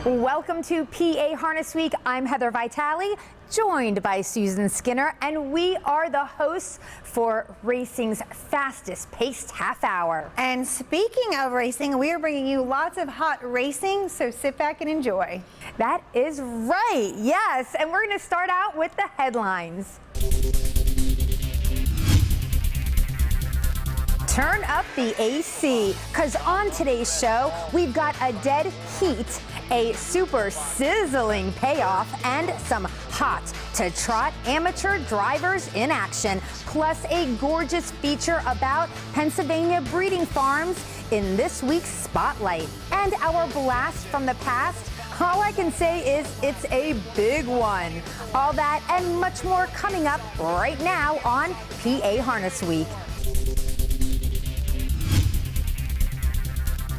Welcome to PA Harness Week. I'm Heather Vitale, joined by Susan Skinner, and we are the hosts for racing's fastest paced half hour. And speaking of racing, we are bringing you lots of hot racing, so sit back and enjoy. That is right, yes. And we're going to start out with the headlines. Turn up the AC, because on today's show, we've got a dead heat, a super sizzling payoff, and some hot to trot amateur drivers in action, plus a gorgeous feature about Pennsylvania breeding farms in this week's Spotlight. And our blast from the past, all I can say is it's a big one. All that and much more coming up right now on PA Harness Week.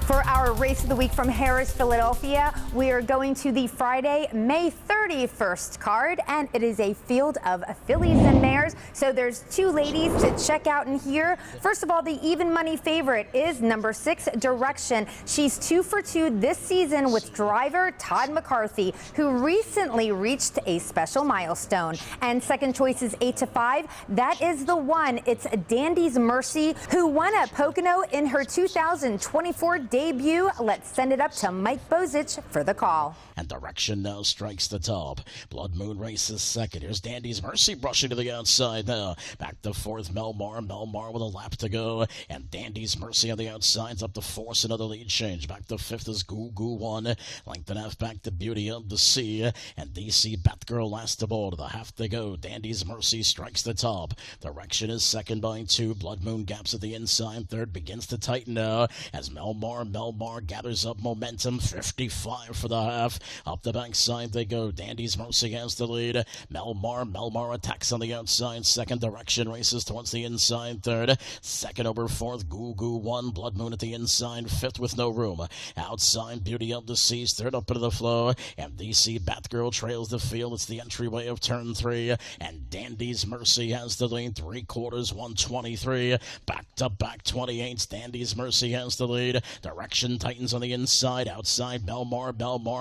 For our Race of the Week from Harrah's, Philadelphia, we are going to the Friday, May 31st card, and it is a field of fillies and mares. So there's two ladies to check out in here. First of all, the even money favorite is number 6, Direction. She's 2 for 2 this season with driver Todd McCarthy, who recently reached a special milestone. And second choice is 8 to 5. That is the one. It's Dandy's Mercy, who won at Pocono in her 2024 debut. Let's send it up to Mike Bozich for the call. And Direction now strikes the top. Blood Moon races second. Here's Dandy's Mercy brushing to the outside now. Back to fourth, Melmar. Melmar with a lap to go. And Dandy's Mercy on the outsides up to force another lead change. Back to fifth is Goo Goo 1. Length and a half back to Beauty of the Sea. And DC Batgirl last of all to the half to go. Dandy's Mercy strikes the top. Direction is second by 2. Blood Moon gaps at the inside. Third begins to tighten now as Melmar gathers up momentum. 55 for the half. Up the backside they go. Dandy's Mercy has the lead. Melmar attacks on the outside. Second, Direction races towards the inside. Third, second over fourth, Goo Goo 1. Blood Moon at the inside. Fifth with no room. Outside, Beauty of the Seas. Third up into the flow. And DC Batgirl trails the field. It's the entryway of turn 3. And Dandy's Mercy has the lead. 3/4, 123. Back to back 28. Dandy's Mercy has the lead. Direction tightens on the inside. Outside, Melmar.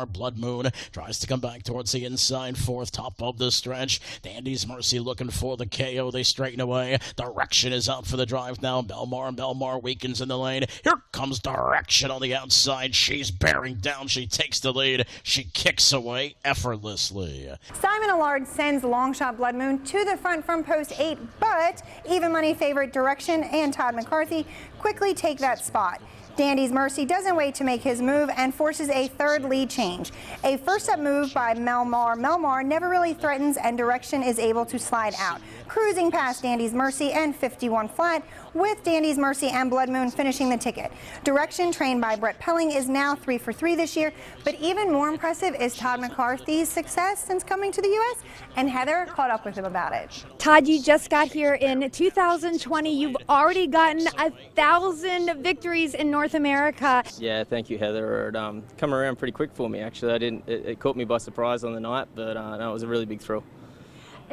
Blood Moon tries to come back towards the inside. Fourth, top of the stretch. Dandy's Mercy looking for the KO. They straighten away. Direction is out for the drive now. Melmar weakens in the lane. Here comes Direction on the outside. She's bearing down. She takes the lead. She kicks away effortlessly. Simon Allard sends Longshot Blood Moon to the front from post 8, but even money favorite Direction and Todd McCarthy quickly take that spot. Dandy's Mercy doesn't wait to make his move and forces a third lead change. A first-up move by Melmar. Melmar never really threatens, and Direction is able to slide out, cruising past Dandy's Mercy and 51 flat, with Dandy's Mercy and Blood Moon finishing the ticket. Direction, trained by Brett Pelling, is now 3 for 3 this year, but even more impressive is Todd McCarthy's success since coming to the U.S., and Heather caught up with him about it. Todd, you just got here in 2020. You've already gotten 1,000 victories in North America. Yeah, thank you, Heather. It come around pretty quick for me, actually. It caught me by surprise on the night, but no, it was a really big thrill.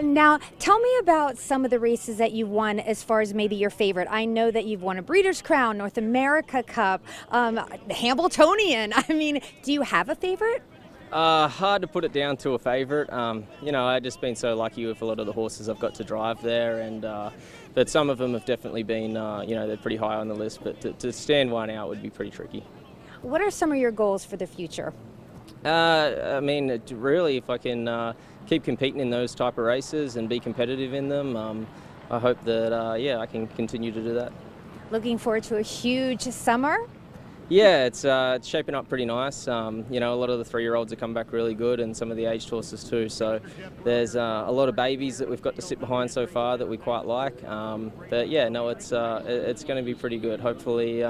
Now, tell me about some of the races that you've won as far as maybe your favorite. I know that you've won a Breeders' Crown, North America Cup, Hambletonian. I mean, do you have a favorite? Hard to put it down to a favorite. I've just been so lucky with a lot of the horses I've got to drive there, and but some of them have definitely been, they're pretty high on the list, but to stand one out would be pretty tricky. What are some of your goals for the future? Really, if I can keep competing in those type of races and be competitive in them, I hope that, I can continue to do that. Looking forward to a huge summer? Yeah, it's shaping up pretty nice. A lot of the 3-year-olds have come back really good, and some of the aged horses too. So there's a lot of babies that we've got to sit behind so far that we quite like. It's going to be pretty good. Hopefully,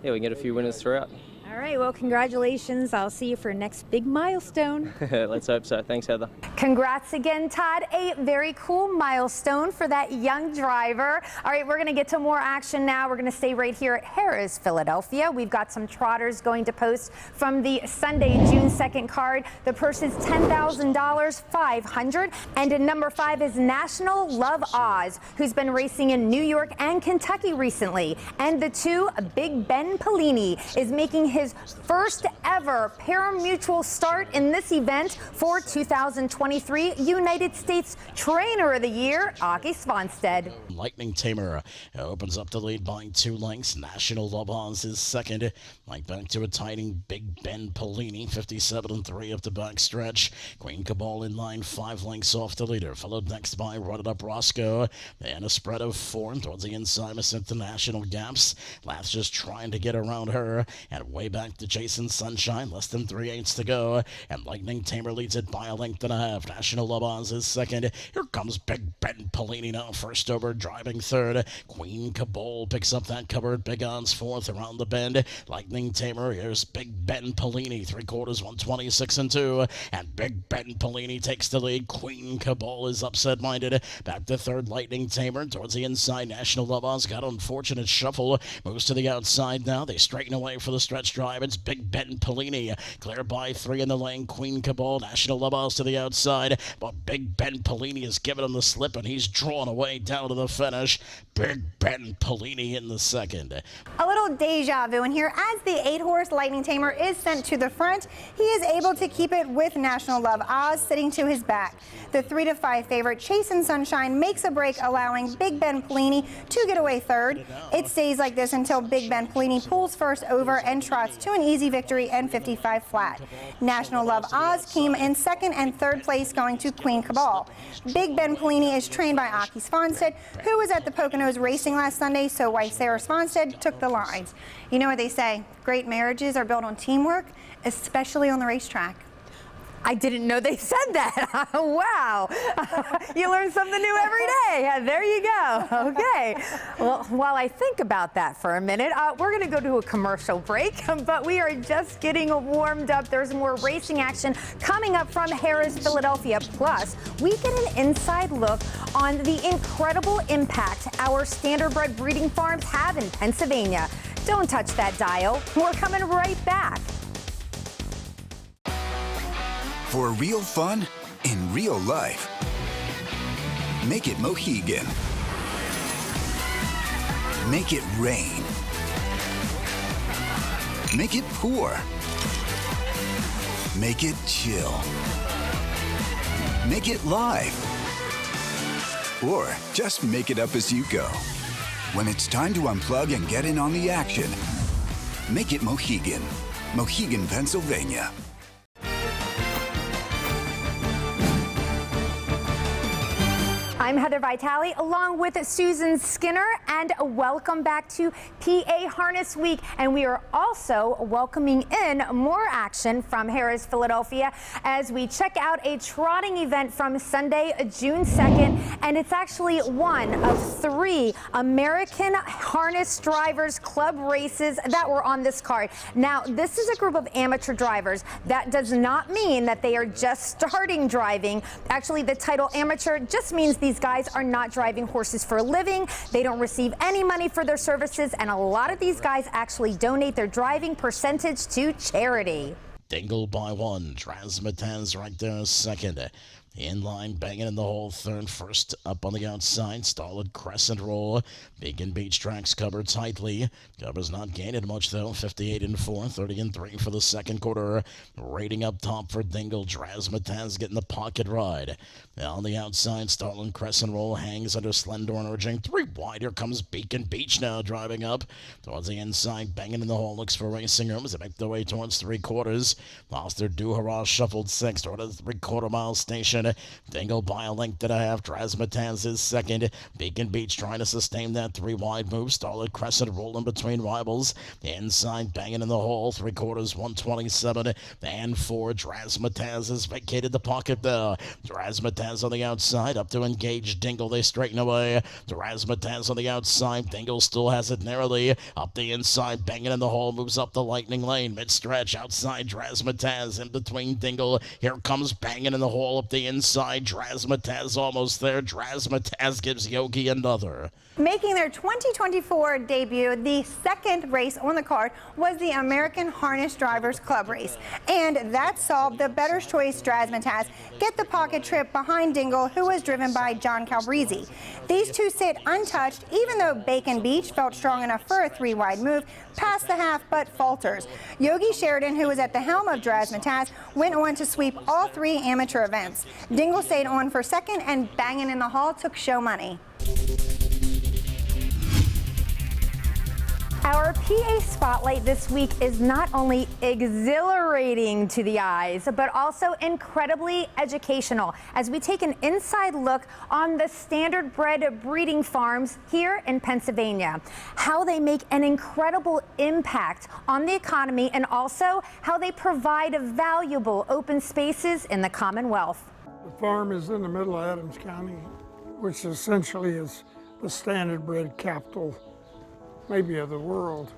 we can get a few winners throughout. All right, well, congratulations. I'll see you for next big milestone. Let's hope so. Thanks, Heather. Congrats again, Todd. A very cool milestone for that young driver. All right, we're going to get to more action now. We're going to stay right here at Harrah's, Philadelphia. We've got some trotters going to post from the Sunday, June 2nd card. The purse is $10,000, $500. And at number 5 is National Love Oz, who's been racing in New York and Kentucky recently. And the 2, Big Ben Pellini, is making his his first ever pari-mutuel start in this event for 2023 United States Trainer of the Year, Aki Svanstead. Lightning Tamer opens up the lead by 2 lengths. National Love Oz is second. Like back to a tiny Big Ben Polini, 57-3 up the back stretch. Queen Cabal in line 5 lengths off the leader, followed next by Run It Up Roscoe, and a spread of 4 towards the inside of International Gaps. Lath's just trying to get around her, and way back to Jason Sunshine, less than 3/8 to go, and Lightning Tamer leads it by a length and a half. National Love Oz is second. Here comes Big Ben Polini now first over, driving third. Queen Cabal picks up that covered. Big On's fourth around the bend. Lightning Tamer, here's Big Ben Polini, 3/4, 126-2, and Big Ben Polini takes the lead. Queen Cabal is upset-minded. Back to third, Lightning Tamer towards the inside. National Love Oz got an unfortunate shuffle, moves to the outside now. They straighten away for the stretch drive. It's Big Ben Polini, clear by 3 in the lane. Queen Cabal, National Love Oz to the outside, but Big Ben Polini has given him the slip, and he's drawn away down to the finish. Big Ben Polini in the second. A little deja vu in here as the 8-horse Lightning Tamer is sent to the front. He is able to keep it with National Love Oz sitting to his back. The 3-5 favorite Chasing Sunshine makes a break, allowing Big Ben Polini to get away third. It stays like this until Big Ben Polini pulls first over and trots to an easy victory and 55 flat. National Love Oz came in second and third place, going to Queen Cabal. Big Ben Polini is trained by Aki Svanstead, who was at the Poconos racing last Sunday, so wife Sarah Svanstead took the lines. You know what they say, great marriages are built on teamwork, especially on the racetrack. I didn't know they said that. Wow. You learn something new every day. There you go. Okay. Well, while I think about that for a minute, we're going to go to a commercial break, but we are just getting warmed up. There's more racing action coming up from Harrah's Philadelphia. Plus, we get an inside look on the incredible impact our standardbred breeding farms have in Pennsylvania. Don't touch that dial. We're coming right back. For real fun in real life, make it Mohegan. Make it rain. Make it pour. Make it chill. Make it live. Or just make it up as you go. When it's time to unplug and get in on the action, make it Mohegan. Mohegan, Pennsylvania. I'm Heather Vitale along with Susan Skinner, and welcome back to PA Harness Week. And we are also welcoming in more action from Harrah's Philadelphia as we check out a trotting event from Sunday, June 2nd. And it's actually one of 3 American Harness Drivers Club races that were on this card. Now, this is a group of amateur drivers. That does not mean that they are just starting driving. Actually, the title amateur just means these guys are not driving horses for a living. They don't receive any money for their services, and a lot of these guys actually donate their driving percentage to charity. Dingle by 1. Transmittans right there second. In line, banging in the hole, third. First up on the outside, Starlit Crescent Roll. Beacon Beach Tracks cover tightly. Cover's not gaining much though. 58-4, 30-3 for the second quarter. Rating up top for Dingle. Transmittans getting the pocket ride. On the outside, Starlit Crescent Roll hangs under Slendorn urging 3 wide. Here comes Beacon Beach now driving up towards the inside, banging in the hole. Looks for racing room as they make their way towards 3/4. Lost their Duhara shuffled 6 toward a 3/4 mile station. Dingle by a length and a half. Transmittans is second. Beacon Beach trying to sustain that 3 wide move. Starlit Crescent rolling between rivals. Inside banging in the hole. 3/4, 127-4. Transmittans has vacated the pocket there. Transmittans on the outside up to engage Dingle. They straighten away. Transmittans on the outside. Dingle still has it narrowly. Up the inside banging in the hole. Moves up the lightning lane. Mid stretch outside. Transmittans in between Dingle. Here comes banging in the hole up the inside. Drazmataz almost there. Drazmataz gives Yogi another. Making their 2024 debut, the second race on the card was the American Harness Drivers Club race. And that saw the Better Choice Drazmataz get the pocket trip behind Dingle, who was driven by John Calabrese. These two sit untouched, even though Bacon Beach felt strong enough for a 3-wide move past the half, but falters. Yogi Sheridan, who was at the helm of Drazmataz, went on to sweep all 3 amateur events. Dingle stayed on for second, and Bangin' in the Hall took show money. Our PA Spotlight this week is not only exhilarating to the eyes, but also incredibly educational as we take an inside look on the standardbred breeding farms here in Pennsylvania, how they make an incredible impact on the economy, and also how they provide valuable open spaces in the Commonwealth. The farm is in the middle of Adams County, which essentially is the standardbred capital, maybe of the world.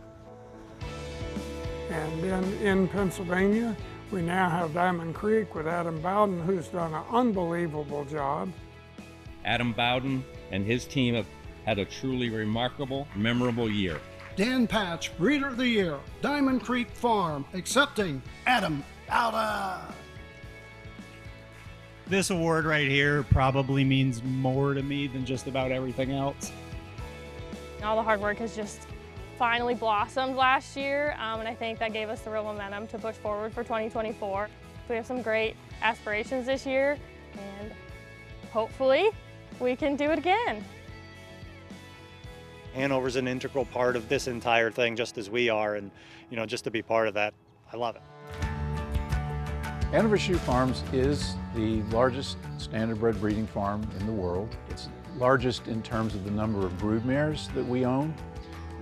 And then in Pennsylvania, we now have Diamond Creek with Adam Bowden, who's done an unbelievable job. Adam Bowden and his team have had a truly remarkable, memorable year. Dan Patch, Breeder of the Year, Diamond Creek Farm, accepting Adam Bowden. This award right here probably means more to me than just about everything else. All the hard work has just finally blossomed last year, and I think that gave us the real momentum to push forward for 2024. We have some great aspirations this year, and hopefully we can do it again. Hanover's an integral part of this entire thing, just as we are, and just to be part of that, I love it. Hanover Shoe Farms is the largest standardbred breeding farm in the world. It's largest in terms of the number of brood mares that we own.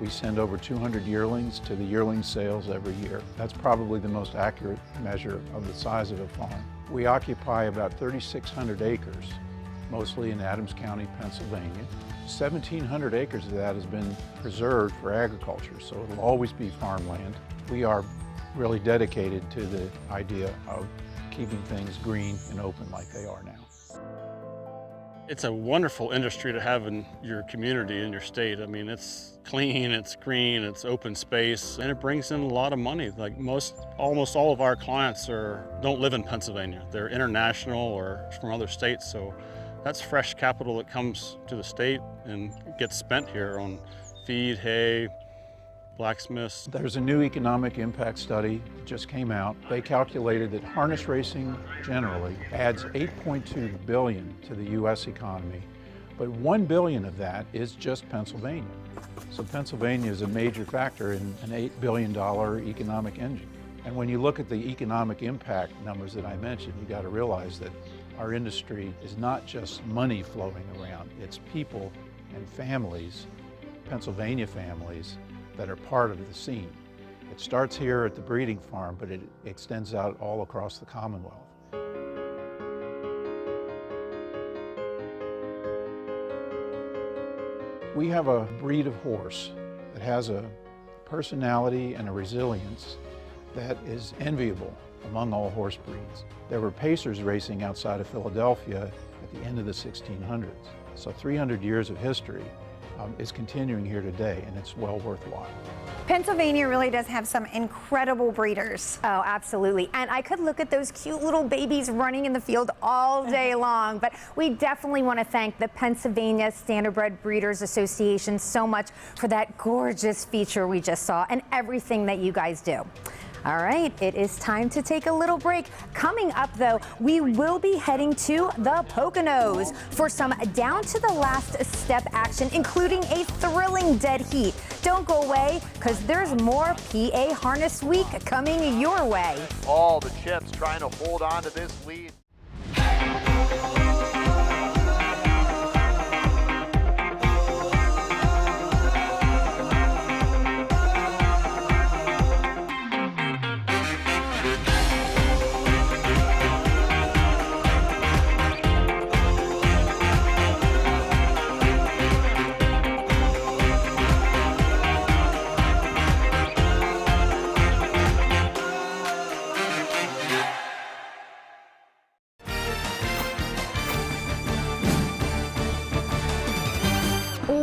We send over 200 yearlings to the yearling sales every year. That's probably the most accurate measure of the size of a farm. We occupy about 3,600 acres, mostly in Adams County, Pennsylvania. 1,700 acres of that has been preserved for agriculture, so it'll always be farmland. We are really dedicated to the idea of keeping things green and open like they are now. It's a wonderful industry to have in your community, in your state. I mean, it's clean, it's green, it's open space, and it brings in a lot of money. Like almost all of our clients don't live in Pennsylvania. They're international or from other states, so that's fresh capital that comes to the state and gets spent here on feed, hay, blacksmiths. There's a new economic impact study that just came out. They calculated that harness racing generally adds $8.2 billion to the U.S. economy, but $1 billion of that is just Pennsylvania. So Pennsylvania is a major factor in an $8 billion economic engine. And when you look at the economic impact numbers that I mentioned, you got to realize that our industry is not just money flowing around, it's people and families, Pennsylvania families, that are part of the scene. It starts here at the breeding farm, but it extends out all across the Commonwealth. We have a breed of horse that has a personality and a resilience that is enviable among all horse breeds. There were pacers racing outside of Philadelphia at the end of the 1600s. So 300 years of history is continuing here today, and it's well worthwhile. Pennsylvania really does have some incredible breeders. Oh, absolutely. And I could look at those cute little babies running in the field all day long, but we definitely want to thank the Pennsylvania Standardbred Breeders Association so much for that gorgeous feature we just saw and everything that you guys do. All right, it is time to take a little break. Coming up, though, we will be heading to the Poconos for some down to the last step action, including a thrilling dead heat. Don't go away, because there's more PA Harness Week coming your way. All the chips trying to hold on to this lead.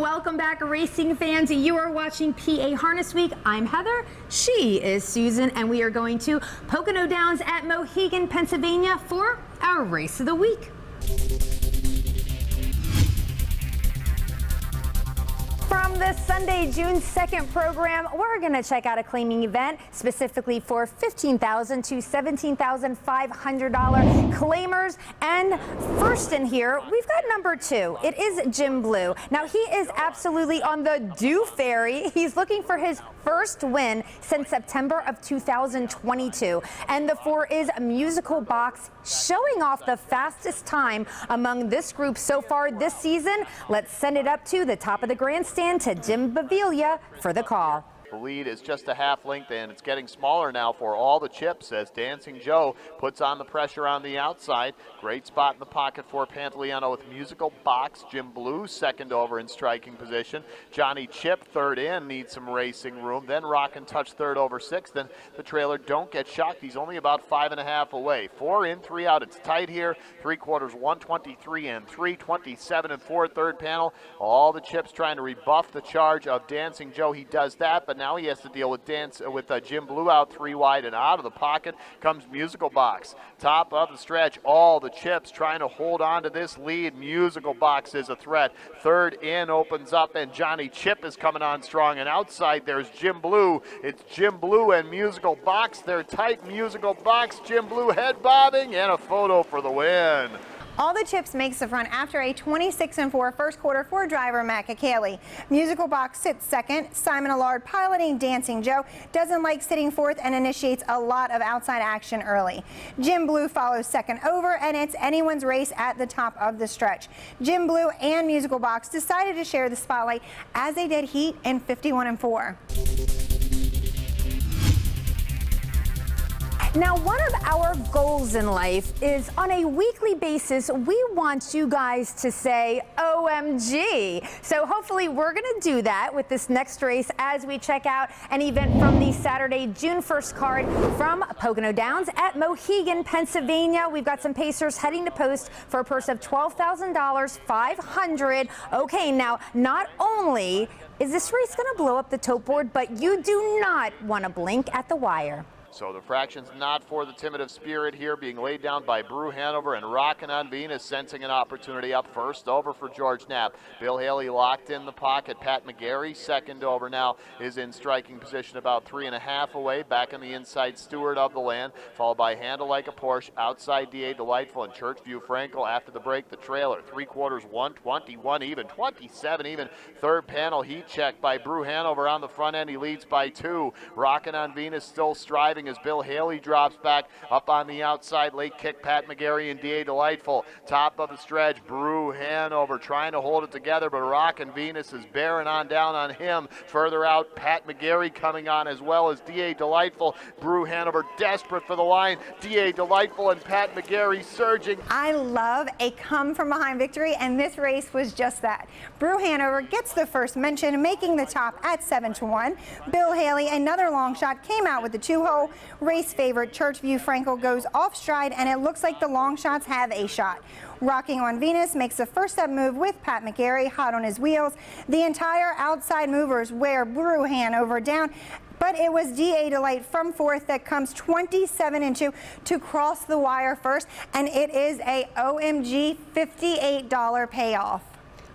welcome back, racing fans. You are watching PA Harness Week. I'm Heather, she is Susan, and we are going to Pocono Downs at Mohegan, Pennsylvania for our Race of the Week. From the Sunday, June 2nd program, we're going to check out a claiming event specifically for $15,000 to $17,500 claimers. And first in here, we've got number 2. It is Jim Blue. Now, he is absolutely on the due ferry. He's looking for his first win since September of 2022. And the 4 is Musical Box, showing off the fastest time among this group so far this season. Let's send it up to the top of the grandstand to Jim Baviglia for the call. The lead is just a half length, and it's getting smaller now for all the chips as Dancing Joe puts on the pressure on the outside. Great spot in the pocket for Pantaleano with Musical Box. Jim Blue second over in striking position. Johnny Chip third in, needs some racing room. Then Rockin' Touch third over sixth. Then the trailer Don't Get Shocked. He's only about 5.5 away. 4 in, 3 out. It's tight here. 3/4, 123 and 327 and 4 third panel. All the chips trying to rebuff the charge of Dancing Joe. He does that, but now he has to deal with Jim Blue out 3 wide, and out of the pocket comes Musical Box. Top of the stretch, all the chips trying to hold on to this lead. Musical Box is a threat. Third in opens up, and Johnny Chip is coming on strong, and outside there's Jim Blue. It's Jim Blue and Musical Box. They're tight. Musical Box, Jim Blue head bobbing, and a photo for the win. All the chips makes the front after a 26-4 first quarter for driver Matt Kakaley. Musical Box sits second. Simon Allard piloting Dancing Joe doesn't like sitting fourth and initiates a lot of outside action early. Jim Blue follows second over, and it's anyone's race at the top of the stretch. Jim Blue and Musical Box decided to share the spotlight as they did heat in 51-4. Now, one of our goals in life is on a weekly basis, we want you guys to say OMG. So hopefully we're going to do that with this next race as we check out an event from the Saturday, June 1st card from Pocono Downs at Mohegan, Pennsylvania. We've got some pacers heading to post for a purse of $12,000, $500. Okay, now not only is this race going to blow up the tote board, but you do not want to blink at the wire. So the fraction's not for the timid of spirit here, being laid down by Brew Hanover, and Rockin' on Venus sensing an opportunity up first over for George Knapp. Bill Haley locked in the pocket. Pat McGarry second over now is in striking position about 3.5 away. Back on the inside, Stewart of the Land, followed by Handle Like a Porsche. Outside DA Delightful and Churchview Frankel after the break. The trailer 3/4, 121 even, 27 even. Third panel heat check by Brew Hanover on the front end. He leads by 2. Rockin' on Venus still striving as Bill Haley drops back up on the outside. Late kick, Pat McGarry and D.A. Delightful. Top of the stretch, Brew Hanover trying to hold it together, but Rockin' Venus is bearing on down on him. Further out, Pat McGarry coming on as well as D.A. Delightful. Brew Hanover desperate for the line. D.A. Delightful and Pat McGarry surging. I love a come-from-behind victory, and this race was just that. Brew Hanover gets the first mention, making the top at 7-1. Bill Haley, another long shot, came out with the 2-hole. Race favorite Churchview Frankel goes off stride, and it looks like the long shots have a shot. Rocking on Venus makes the first step move with Pat McGarry hot on his wheels. The entire outside movers wear Brew Hanover down, but it was D.A. Delight from fourth that comes 27-2 to cross the wire first, and it is a OMG $58 payoff.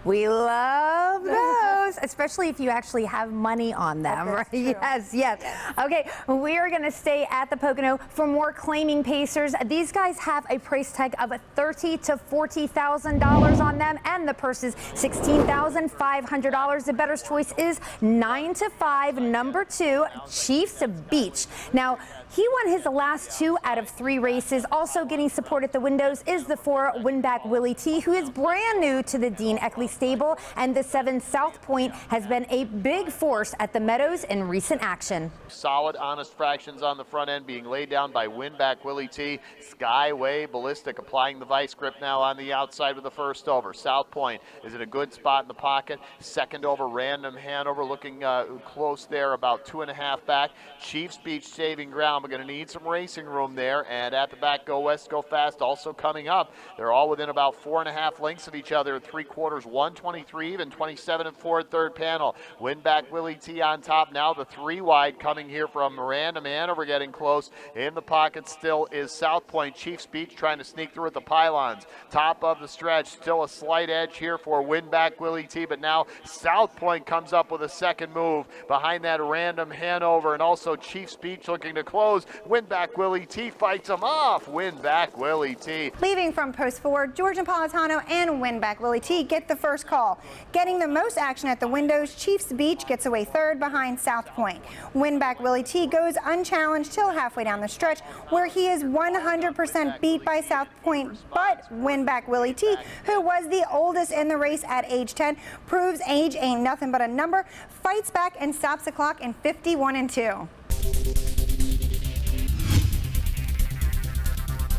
We love those, especially if you actually have money on them, right? Yes, yes. Okay, we are going to stay at the Pocono for more claiming pacers. These guys have a price tag of $30,000 to $40,000 on them, and the purse is $16,500. The bettor's choice is 9 to 5, number 2, Chiefs Beach. Now, he won his last 2 out of 3 races. Also getting support at the windows is the 4 Winback Willie T, who is brand new to the Dean Eckley stable, and the 7 South Point has been a big force at the Meadows in recent action. Solid, honest fractions on the front end being laid down by Winback Willie T. Skyway Ballistic applying the vice grip now on the outside with the first over. South Point is in a good spot in the pocket. Second over, Random Hanover looking close there, about 2.5 back. Chiefs Beach saving ground I'm going to need some racing room there. And at the back, Go West, Go Fast also coming up. They're all within about 4.5 lengths of each other at 3/4, 123 even, 27 and 4 third panel. Win Back Willie T on top now. The 3 wide coming here from Miranda Manover getting close. In the pocket still is South Point. Chiefs Beach trying to sneak through at the pylons. Top of the stretch, still a slight edge here for Win Back Willie T, but now South Point comes up with a second move. Behind that, Random Hanover and also Chiefs Beach looking to close. Win Back Willie T fights them off. Win Back Willie T. Leaving from post 4, George Napolitano and Win Back Willie T get the first call. Getting the most action at the windows, Chiefs Beach gets away third behind South Point. Win Back Willie T goes unchallenged till halfway down the stretch, where he is 100% beat by South Point, but Win Back Willie T, who was the oldest in the race at age 10, proves age ain't nothing but a number, fights back and stops the clock in 51 and 2.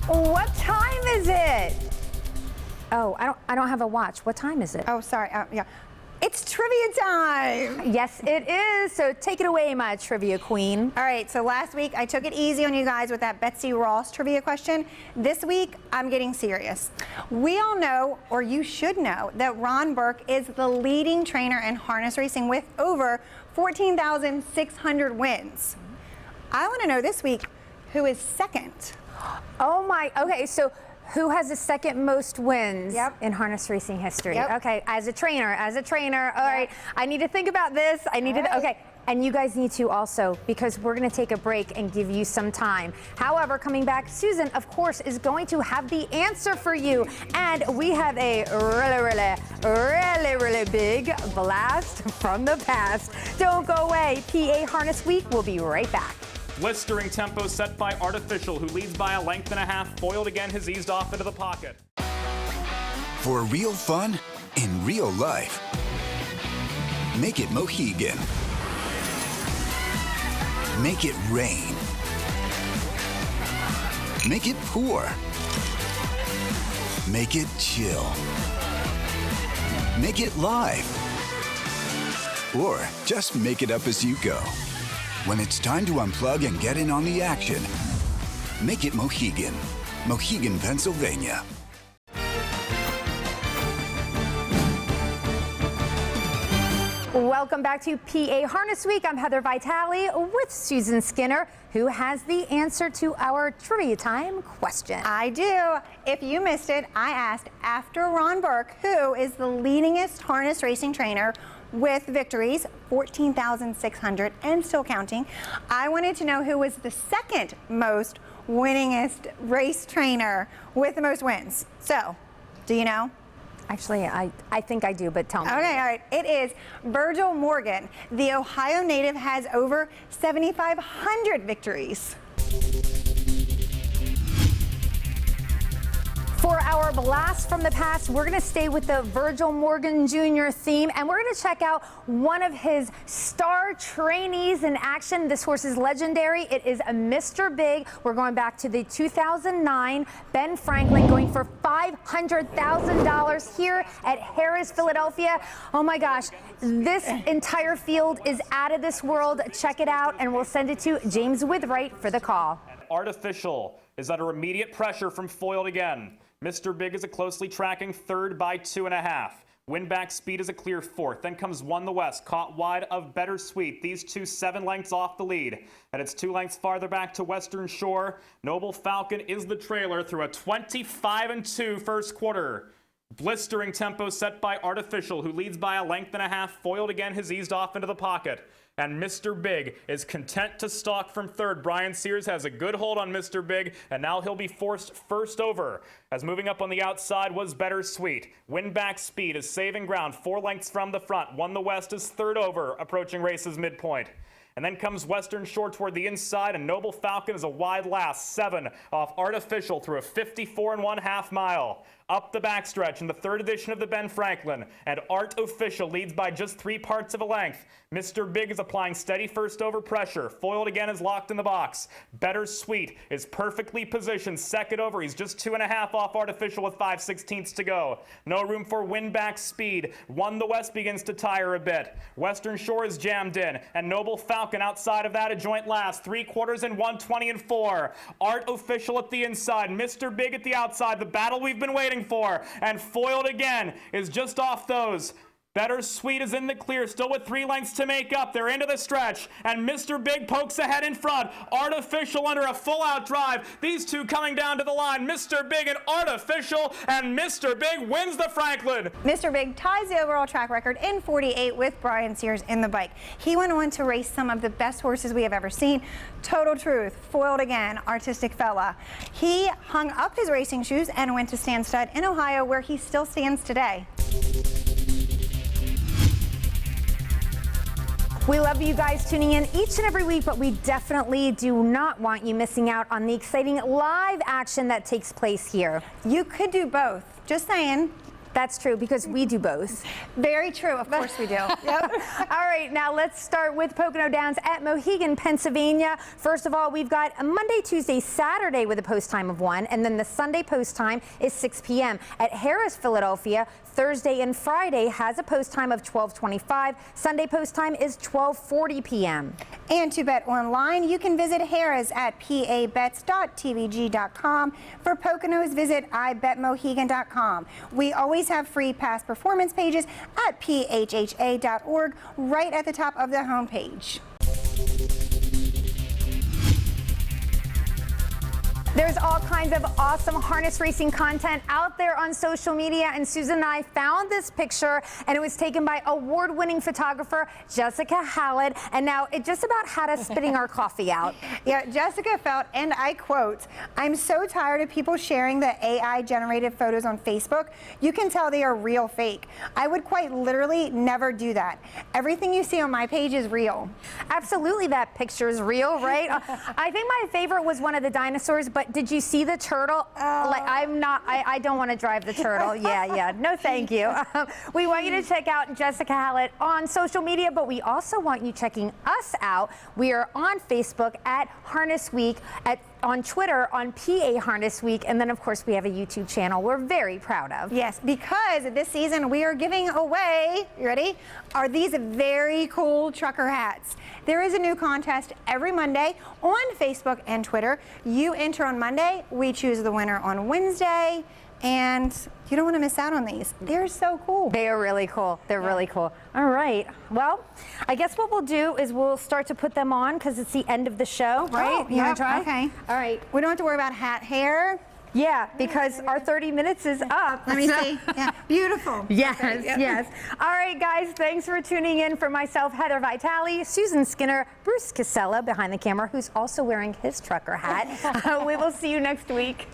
What time is it? Oh, I don't have a watch. What time is it? Oh, sorry. Yeah. It's trivia time. Yes, it is. So take it away, my trivia queen. All right, so last week I took it easy on you guys with that Betsy Ross trivia question. This week, I'm getting serious. We all know, or you should know, that Ron Burke is the leading trainer in harness racing with over 14,600 wins. I want to know this week, who is second? Oh my, okay, so who has the second most wins in harness racing history? Okay, as a trainer, all right. I need to think about this. Okay. And you guys need to also, because we're going to take a break and give you some time. However, coming back, Susan, of course, is going to have the answer for you. And we have a really big blast from the past. Don't go away. PA Harness Week will be right back. Blistering tempo set by Artificial, who leads by a length and a half. Foiled again, has eased off into the pocket. For real fun in real life, make it Mohegan. Make it rain. Make it pour. Make it chill. Make it live. Or just make it up as you go. When it's time to unplug and get in on the action, make it Mohegan. Mohegan, Pennsylvania. Welcome back to PA Harness Week. I'm Heather Vitale with Susan Skinner, who has the answer to our trivia time question. I do. If you missed it, I asked, after Ron Burke, who is the leadingest harness racing trainer with victories, 14,600 and still counting. I wanted to know who was the second most winningest race trainer with the most wins. So, do you know? Actually, I think I do, but tell me. Okay, all right. It is Virgil Morgan. The Ohio native has over 7,500 victories. For our blast from the past, we're going to stay with the Virgil Morgan Jr. theme, and we're going to check out one of his star trainees in action. This horse is legendary. It is a Mr. Big. We're going back to the 2009 Ben Franklin, going for $500,000 here at Harrah's, Philadelphia. Oh my gosh, this entire field is out of this world. Check it out, and we'll send it to James Withright for the call. Artificial is under immediate pressure from Foiled again. Mr. Big is a closely tracking third by 2.5. Win Back Speed is a clear fourth. Then comes Won the West, caught wide of Better Sweet. These two 7 lengths off the lead. And it's 2 lengths farther back to Western Shore. Noble Falcon is the trailer through a 25-2 first quarter. Blistering tempo set by Artificial, who leads by a length and a half. Foiled again, has eased off into the pocket. And Mr. Big is content to stalk from third. Brian Sears has a good hold on Mr. Big, and now he'll be forced first over. As moving up on the outside was Better Sweet. Win Back Speed is saving ground 4 lengths from the front. Won the West is third over, approaching race's midpoint. And then comes Western Shore toward the inside, and Noble Falcon is a wide last, 7 off Artificial through a 54.5 mile. Up the backstretch in the third edition of the Ben Franklin, and Artificial leads by just 3 parts of a length. Mr. Big is applying steady first over pressure. Foiled again is locked in the box. Better Sweet is perfectly positioned second over. He's just 2.5 off Artificial with 5/16 to go. No room for Win Back Speed. Won the West begins to tire a bit. Western Shore is jammed in, and Noble Falcon Falcon. Outside of that, a joint last. 3/4 and 120 and 4. Art Official at the inside. Mr. Big at the outside. The battle we've been waiting for. And Foiled again is just off those. Better Sweet is in the clear, still with 3 lengths to make up. They're into the stretch, and Mr. Big pokes ahead in front. Artificial under a full-out drive. These two coming down to the line. Mr. Big and Artificial, and Mr. Big wins the Franklin. Mr. Big ties the overall track record in 48 with Brian Sears in the bike. He went on to race some of the best horses we have ever seen. Total Truth, Foiled again, Artistic Fella. He hung up his racing shoes and went to Stand Stud in Ohio, where he still stands today. We love you guys tuning in each and every week, but we definitely do not want you missing out on the exciting live action that takes place here. You could do both. Just saying. That's true, because we do both. Very true. Of course we do. Yep. All right, now let's start with Pocono Downs at Mohegan, Pennsylvania. First of all, we've got a Monday, Tuesday, Saturday with a post time of 1, and then the Sunday post time is 6 p.m. At Harris, Philadelphia, Thursday and Friday has a post time of 12:25. Sunday post time is 12:40 p.m. And to bet online, you can visit Harris at pabets.tvg.com. For Poconos, visit ibetmohegan.com. We always have free past performance pages at phha.org right at the top of the homepage. There's all kinds of awesome harness racing content out there on social media, and Susan and I found this picture, and it was taken by award-winning photographer Jessica Hallett, and now it just about had us spitting our coffee out. Yeah, Jessica felt, and I quote, "I'm so tired of people sharing the AI-generated photos on Facebook. You can tell they are real fake. I would quite literally never do that. Everything you see on my page is real." Absolutely, that picture is real, right? I think my favorite was one of the dinosaurs, but did you see the turtle? Like, I don't want to drive the turtle. Yeah, no thank you. We want you to check out Jessica Hallett on social media, but we also want you checking us out. We are on Facebook at Harness Week, on Twitter on PA Harness Week, and then of course we have a YouTube channel we're very proud of. Yes, because this season we are giving away, you ready, are these very cool trucker hats. There is a new contest every Monday on Facebook and Twitter. You enter on Monday, we choose the winner on Wednesday, and you don't want to miss out on these. They're so cool. They are really cool. They're really cool. All right. Well, I guess what we'll do is we'll start to put them on because it's the end of the show, right? You want to try? Okay. All right. We don't have to worry about hat hair. Yeah, because our 30 minutes is up. Let me see. Yeah, beautiful. Yes, Perfect. Yep. yes. All right, guys, thanks for tuning in. For myself, Heather Vitale, Susan Skinner, Bruce Casella behind the camera, who's also wearing his trucker hat. We will see you next week.